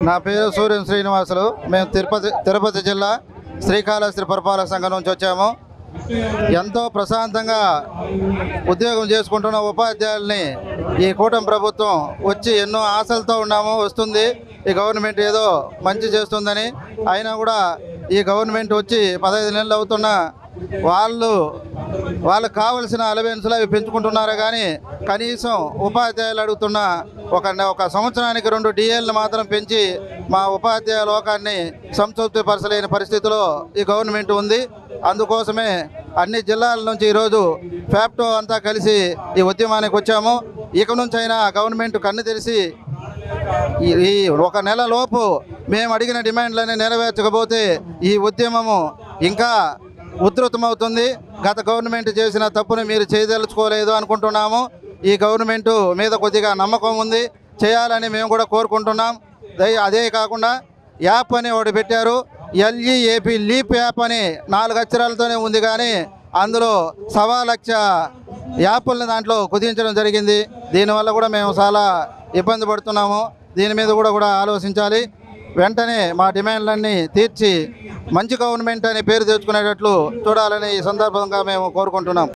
నా పేరు సూర్యం శ్రీనివాసులు. మేము తిరుపతి జిల్లా శ్రీకాళహస్తి పురపాలక సంఘం నుంచి వచ్చాము. ఎంతో ప్రశాంతంగా ఉద్యోగం చేసుకుంటున్న ఉపాధ్యాయుల్ని ఈ కూటమి ప్రభుత్వం వచ్చి ఎన్నో ఆశలతో ఉన్నాము. వస్తుంది ఈ గవర్నమెంట్ ఏదో మంచి చేస్తుందని. అయినా కూడా ఈ గవర్నమెంట్ వచ్చి 15 నెలలు అవుతున్నా వాళ్ళకు కావలసిన అలవెన్సులు అవి పెంచుకుంటున్నారు. కానీ కనీసం ఉపాధ్యాయులు అడుగుతున్న ఒక సంవత్సరానికి 2 డిఏలను మాత్రం పెంచి మా ఉపాధ్యాయ లోకాన్ని సంతృప్తిపరచలేని పరిస్థితిలో ఈ గవర్నమెంట్ ఉంది. అందుకోసమే అన్ని జిల్లాల నుంచి ఈరోజు ఫ్యాప్టో అంతా కలిసి ఈ ఉద్యమానికి వచ్చాము. ఇక నుంచి అయినా గవర్నమెంట్ కన్ను తెరిచి ఈ 1 నెల లోపు మేము అడిగిన డిమాండ్లని నెరవేర్చకపోతే ఈ ఉద్యమము ఇంకా ఉధృతమవుతుంది. గత గవర్నమెంట్ చేసిన తప్పుని మీరు చేయదలుచుకోలేదు అనుకుంటున్నాము. ఈ గవర్నమెంట్ మీద కొద్దిగా నమ్మకం ఉంది, చేయాలని మేము కూడా కోరుకుంటున్నాం. అదే కాకుండా యాప్ అని ఒకటి పెట్టారు. LEAP లీప్ యాప్ అని 4 అక్షరాలతోనే ఉంది. కానీ అందులో 1.25 లక్ష యాప్లను దాంట్లో కుదించడం జరిగింది. దీనివల్ల కూడా మేము చాలా ఇబ్బంది పడుతున్నాము. దీని మీద కూడా ఆలోచించాలి. వెంటనే మా డిమాండ్లన్నీ తీర్చి మంచి గవర్నమెంట్ అనే పేరు తెచ్చుకునేటట్లు చూడాలని ఈ సందర్భంగా మేము కోరుకుంటున్నాం.